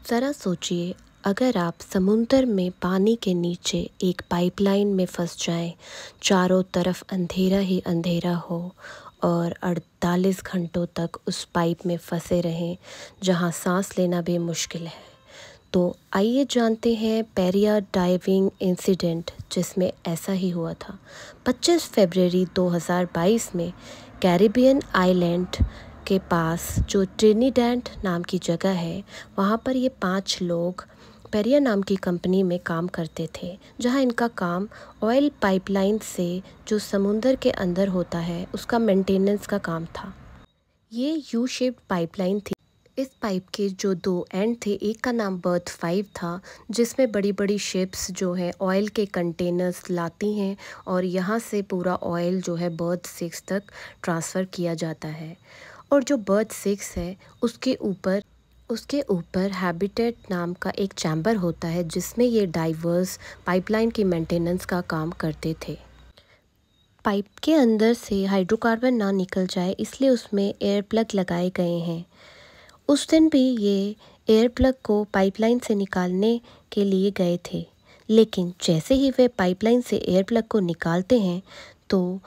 ज़रा सोचिए, अगर आप समुंदर में पानी के नीचे एक पाइपलाइन में फंस जाएं, चारों तरफ अंधेरा ही अंधेरा हो और 48 घंटों तक उस पाइप में फंसे रहें जहां सांस लेना भी मुश्किल है। तो आइए जानते हैं पेरिया डाइविंग इंसिडेंट जिसमें ऐसा ही हुआ था। 25 फरवरी 2022 में कैरिबियन आइलैंड के पास जो ट्रिनिडैड नाम की जगह है, वहाँ पर ये 5 लोग पेरिया नाम की कंपनी में काम करते थे, जहाँ इनका काम ऑयल पाइपलाइन से जो समुंदर के अंदर होता है उसका मेंटेनेंस का काम था। ये यू शेप्ड पाइपलाइन थी। इस पाइप के जो 2 एंड थे, एक का नाम बर्थ 5 था, जिसमें बड़ी बड़ी शिप्स जो है ऑयल के कंटेनर्स लाती हैं और यहाँ से पूरा ऑयल जो है बर्थ 6 तक ट्रांसफ़र किया जाता है। और जो बर्थ 6 है उसके ऊपर हैबिटेट नाम का एक चैम्बर होता है, जिसमें ये डाइवर्स पाइपलाइन की मेंटेनेंस का काम करते थे। पाइप के अंदर से हाइड्रोकार्बन ना निकल जाए इसलिए उसमें एयर प्लग लगाए गए हैं। उस दिन भी ये एयर प्लग को पाइपलाइन से निकालने के लिए गए थे, लेकिन जैसे ही वे पाइपलाइन से एयर प्लग को निकालते हैं तो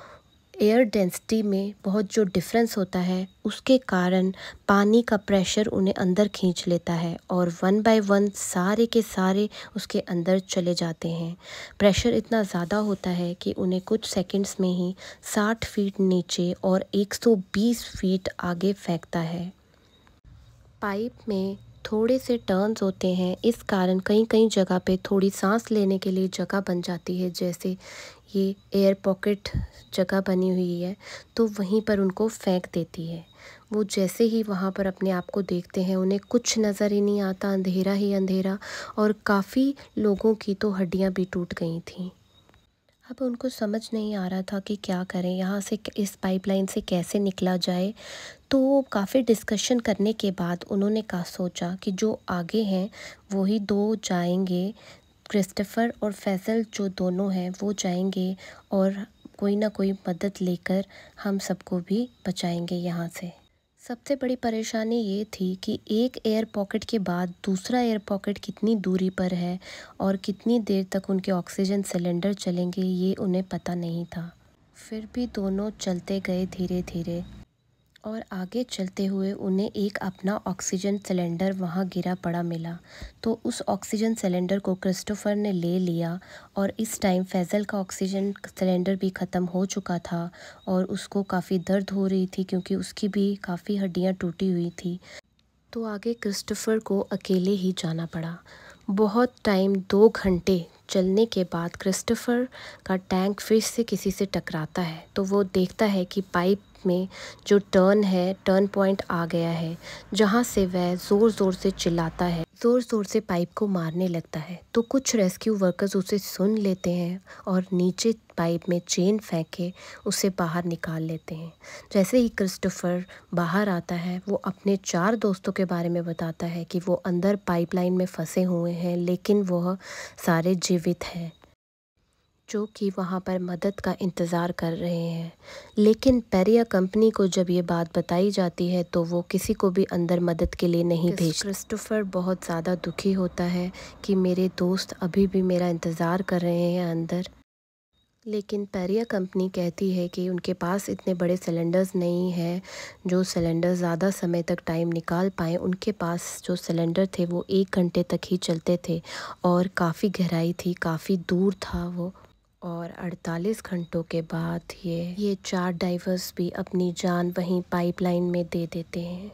एयर डेंसिटी में बहुत जो डिफरेंस होता है उसके कारण पानी का प्रेशर उन्हें अंदर खींच लेता है और 1 बाय 1 सारे के सारे उसके अंदर चले जाते हैं। प्रेशर इतना ज़्यादा होता है कि उन्हें कुछ सेकंड्स में ही 60 फीट नीचे और 120 फीट आगे फेंकता है। पाइप में थोड़े से टर्न्स होते हैं, इस कारण कहीं कहीं जगह पे थोड़ी सांस लेने के लिए जगह बन जाती है। जैसे ये एयर पॉकेट जगह बनी हुई है तो वहीं पर उनको फेंक देती है। वो जैसे ही वहाँ पर अपने आप को देखते हैं उन्हें कुछ नज़र ही नहीं आता, अंधेरा ही अंधेरा, और काफ़ी लोगों की तो हड्डियाँ भी टूट गई थीं। अब उनको समझ नहीं आ रहा था कि क्या करें, यहाँ से इस पाइपलाइन से कैसे निकला जाए। तो काफ़ी डिस्कशन करने के बाद उन्होंने सोचा कि जो आगे हैं वो ही 2 जाएंगे, क्रिस्टोफर और फैसल जो दोनों हैं वो जाएंगे और कोई ना कोई मदद लेकर हम सबको भी बचाएंगे यहाँ से। सबसे बड़ी परेशानी ये थी कि एक एयर पॉकेट के बाद दूसरा एयर पॉकेट कितनी दूरी पर है और कितनी देर तक उनके ऑक्सीजन सिलेंडर चलेंगे ये उन्हें पता नहीं था। फिर भी दोनों चलते गए धीरे धीरे और आगे चलते हुए उन्हें एक अपना ऑक्सीजन सिलेंडर वहाँ गिरा पड़ा मिला। तो उस ऑक्सीजन सिलेंडर को क्रिस्टोफर ने ले लिया और इस टाइम फैज़ल का ऑक्सीजन सिलेंडर भी ख़त्म हो चुका था और उसको काफ़ी दर्द हो रही थी क्योंकि उसकी भी काफ़ी हड्डियाँ टूटी हुई थी। तो आगे क्रिस्टोफर को अकेले ही जाना पड़ा। बहुत टाइम 2 घंटे चलने के बाद क्रिस्टोफर का टैंक फिर से किसी से टकराता है। तो वो देखता है कि पाइप में जो टर्न पॉइंट आ गया है, जहाँ से वह ज़ोर ज़ोर से चिल्लाता है, ज़ोर ज़ोर से पाइप को मारने लगता है। तो कुछ रेस्क्यू वर्कर्स उसे सुन लेते हैं और नीचे पाइप में चेन फेंक के उसे बाहर निकाल लेते हैं। जैसे ही क्रिस्टोफर बाहर आता है वो अपने 4 दोस्तों के बारे में बताता है कि वो अंदर पाइपलाइन में फंसे हुए हैं, लेकिन वह सारे जीवित हैं, जो कि वहाँ पर मदद का इंतज़ार कर रहे हैं। लेकिन पेरिया कंपनी को जब ये बात बताई जाती है तो वो किसी को भी अंदर मदद के लिए नहीं भेजते। क्रिस्टोफर बहुत ज़्यादा दुखी होता है कि मेरे दोस्त अभी भी मेरा इंतज़ार कर रहे हैं अंदर। लेकिन पेरिया कंपनी कहती है कि उनके पास इतने बड़े सिलेंडर्स नहीं हैं जो सिलेंडर ज़्यादा समय तक टाइम निकाल पाएँ। उनके पास जो सिलेंडर थे वो 1 घंटे तक ही चलते थे और काफ़ी गहराई थी, काफ़ी दूर था वो। और 48 घंटों के बाद ये 4 डाइवर्स भी अपनी जान वहीं पाइपलाइन में दे देते हैं।